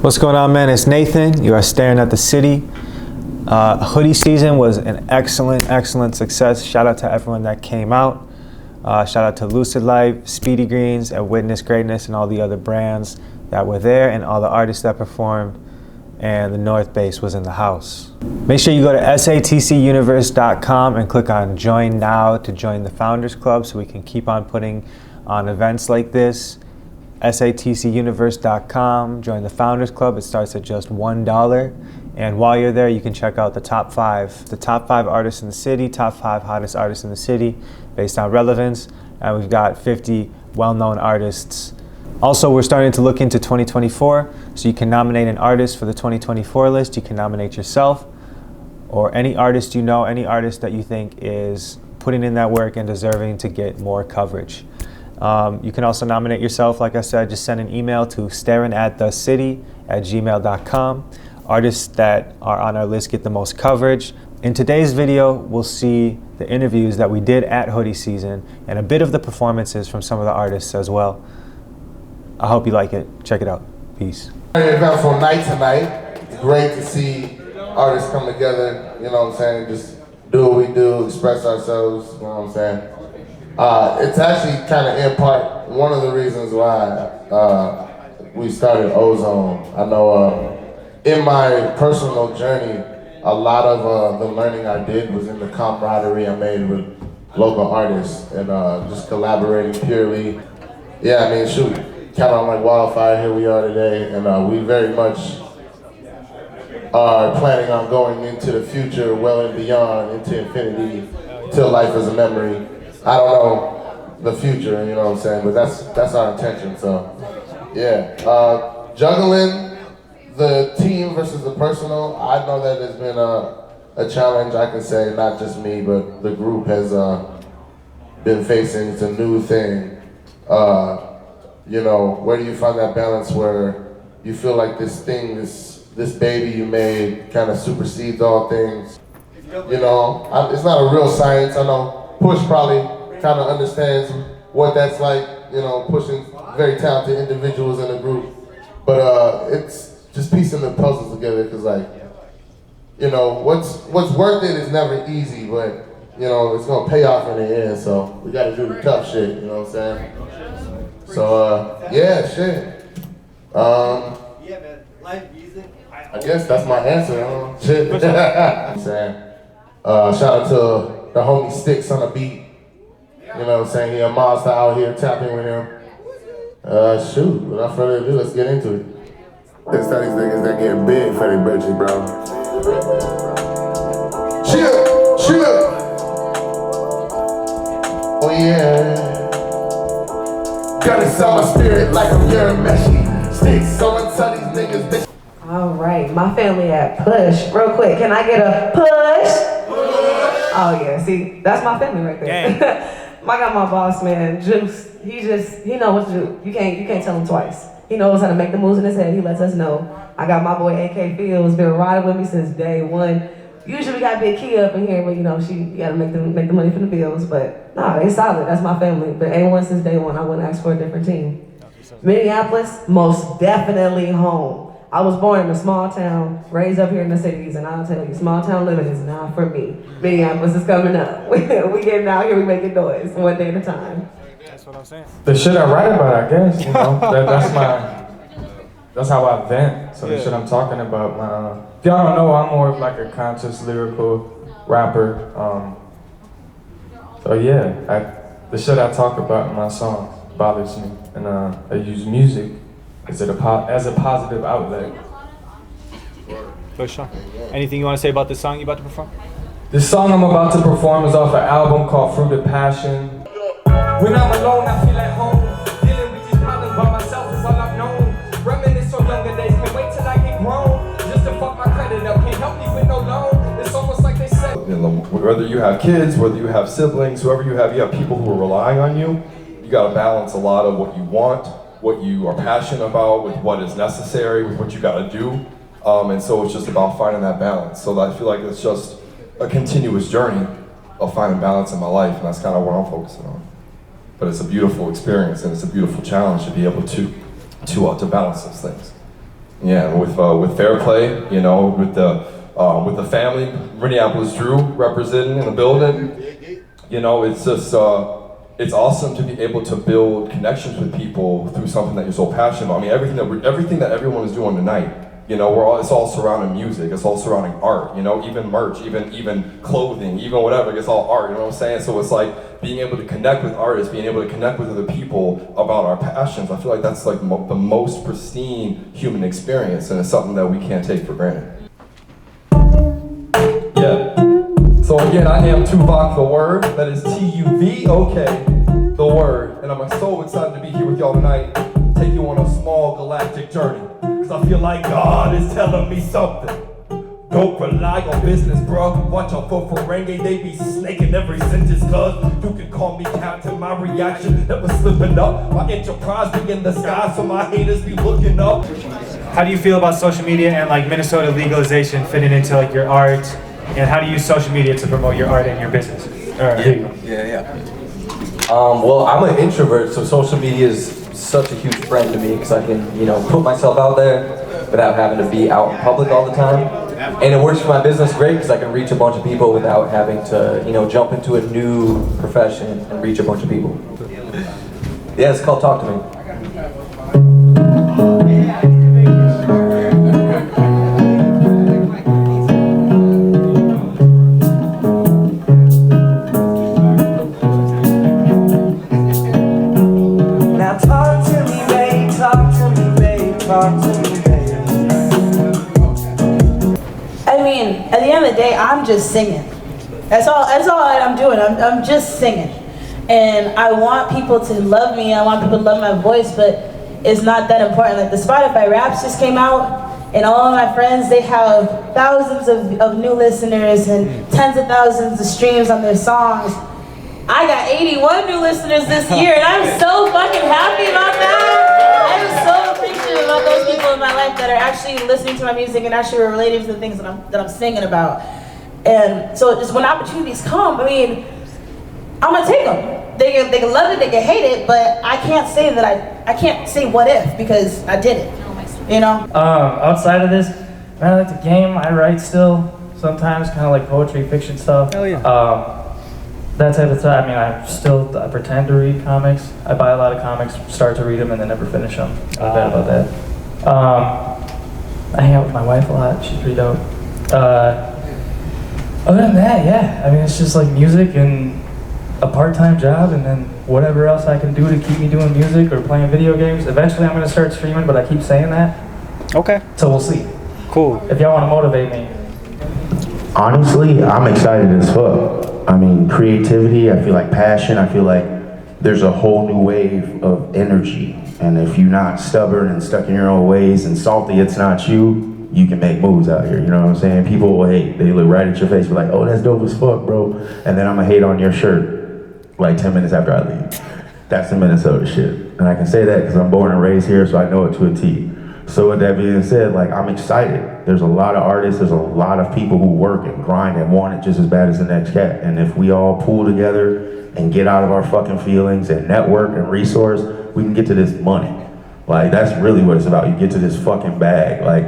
What's going on, man? It's Nathan. You are staring at the city. Hoodie season was an excellent success. Shout out to everyone that came out. Shout out to Lucid Life, Speedy Greens, and Witness Greatness, and all the other brands that were there, and all the artists that performed. And the North Base was in the house. Make sure you go to satcuniverse.com and click on Join Now to join the Founders Club so we can keep on putting on events like this. satcuniverse.com, join the Founders Club. It starts at just $1. And while you're there, you can check out the top five artists in the city, top 5 hottest artists in the city based on relevance. And we've got 50 well-known artists. Also, we're starting to look into 2024, so you can nominate an artist for the 2024 list. You can nominate yourself or any artist you know, any artist that you think is putting in that work and deserving to get more coverage. You can also nominate yourself. Like I said, just send an email to staringatthecity@gmail.com. Artists that are on our list get the most coverage. In today's video, we'll see the interviews that we did at Hoodie season and a bit of the performances from some of the artists as well. I hope you like it. Check it out. Peace. Eventful night tonight. It's great to see artists come together, you know what I'm saying, just do what we do, express ourselves, you know what I'm saying. It's actually kind of in part one of the reasons why we started Ozone. I know in my personal journey, a lot of the learning I did was in the camaraderie I made with local artists and just collaborating purely. Yeah, I mean, shoot, kind of like wildfire, here we are today, and we very much are planning on going into the future, well and beyond, into infinity, till life is a memory. I don't know the future, you know what I'm saying, but that's our intention, so yeah. Juggling the team versus the personal, I know that it's been a challenge, I can say, not just me, but the group has been facing. It's a new thing. You know, where do you find that balance where you feel like this thing, this baby you made kind of supersedes all things? You know, it's not a real science. I know Push probably kind of understands what that's like, you know, pushing very talented individuals in a group. But it's just piecing the puzzles together, because, like, you know, what's worth it is never easy, but, you know, it's gonna pay off in the end, so we gotta do the tough shit, you know what I'm saying? So, yeah, shit. Yeah, man, life, music. I guess that's my answer, huh? Shit. I'm saying. Shout out to the homie Sticks on the beat. You know what I'm saying? He a monster out here tapping with him. Shoot, without further ado, let's get into it. Let's tell these niggas that getting big for their bitches, bro. Chill. Oh yeah. Gotta sell my spirit like I'm your Messi. Sticks, someone tell these niggas bitch. All right, my family at Push. Real quick, can I get a push? Oh yeah, see, that's my family right there. I got my boss man, Juice. He know what to do. You can't tell him twice. He knows how to make the moves in his head. He lets us know. I got my boy AK Fields, been riding with me since day one. Usually we got Big Key up in here, but you know, you gotta make the money for the bills. But nah, they solid. That's my family. But A1 since day one. I wouldn't ask for a different team. Minneapolis, most definitely home. I was born in a small town, raised up here in the cities, and I'll tell you, small town living is not for me. Minneapolis is coming up. We getting out here, we making noise, one day at a time. That's what I'm saying. The shit I write about, I guess, you know, that's how I vent. So the shit I'm talking about, if y'all don't know, I'm more of like a conscious lyrical rapper. So yeah, the shit I talk about in my songs bothers me, and I use music as a positive outlet. For sure. Anything you want to say about the song you about to perform? This song I'm about to perform is off an album called Fruited Passion. When I'm alone, I feel at home. Dealing with these problems by myself is all I've known. Reminisce on younger days, can't wait till I get grown. Just to fuck my credit up, can't help me with no loan. It's almost like they said. Whether you have kids, whether you have siblings, whoever you have people who are relying on you. You gotta balance a lot of what you want, what you are passionate about, with what is necessary, with what you gotta do. And so it's just about finding that balance. So I feel like it's just a continuous journey of finding balance in my life, and that's kind of what I'm focusing on. But it's a beautiful experience, and it's a beautiful challenge to be able to balance those things. Yeah, with Fair Play, you know, with the family, Minneapolis Drew representing in the building. You know, it's just it's awesome to be able to build connections with people through something that you're so passionate about. I mean, everything that everyone is doing tonight, you know, it's all surrounding music, it's all surrounding art, you know, even merch, even clothing, even whatever, it's all art, you know what I'm saying? So it's like being able to connect with artists, being able to connect with other people about our passions. I feel like that's like the most pristine human experience, and it's something that we can't take for granted. Yeah. So again, I am Tuvok the Word, that is T-U-V-O-K, the Word, and I'm so excited to be here with y'all tonight, take you on a small galactic journey, because I feel like God is telling me something. Don't rely on business, bruh. Watch out for Ferengi, they be snaking every sentence, cuz you can call me Captain, my reaction that was slipping up. My enterprise be in the sky, so my haters be looking up. How do you feel about social media and like Minnesota legalization fitting into like your art? And how do you use social media to promote your art and your business? Well, I'm an introvert, so social media is such a huge friend to me because I can, you know, put myself out there without having to be out in public all the time. And it works for my business great because I can reach a bunch of people without having to, you know, jump into a new profession and reach a bunch of people. Yeah, it's called Talk to Me. I mean, at the end of the day, I'm just singing. That's all I'm doing. I'm just singing. And I want people to love me. I want people to love my voice, but it's not that important. Like the Spotify Raps just came out, and all of my friends, they have thousands of new listeners and tens of thousands of streams on their songs. I got 81 new listeners this year, and I'm so fucking happy about that. I'm so appreciative about those people in my life that are actually listening to my music and actually relating to the things that I'm singing about. And so just when opportunities come, I mean, I'm gonna take them. They can love it, they can hate it, but I can't say that I can't say what if because I did it. You know? Outside of this, I like to game. I write still sometimes, kind of like poetry, fiction stuff. Hell yeah. That type of stuff. I mean, I pretend to read comics. I buy a lot of comics, start to read them, and then never finish them. I'm bad about that. I hang out with my wife a lot. She's pretty dope. Other than that, yeah. I mean, it's just like music and a part-time job, and then whatever else I can do to keep me doing music or playing video games. Eventually, I'm gonna start streaming, but I keep saying that. Okay. So we'll see. Cool. If y'all want to motivate me. Honestly, I'm excited as fuck. I mean, creativity, I feel like passion, I feel like there's a whole new wave of energy. And if you're not stubborn and stuck in your own ways and salty, it's not you, you can make moves out here, you know what I'm saying? People will hate, they look right at your face, be like, oh, that's dope as fuck, bro. And then I'm gonna hate on your shirt like 10 minutes after I leave. That's the Minnesota shit. And I can say that because I'm born and raised here, so I know it to a T. So with that being said, like, I'm excited. There's a lot of artists, there's a lot of people who work and grind and want it just as bad as the next cat. And if we all pull together and get out of our fucking feelings and network and resource, we can get to this money. Like, that's really what it's about. You get to this fucking bag. Like,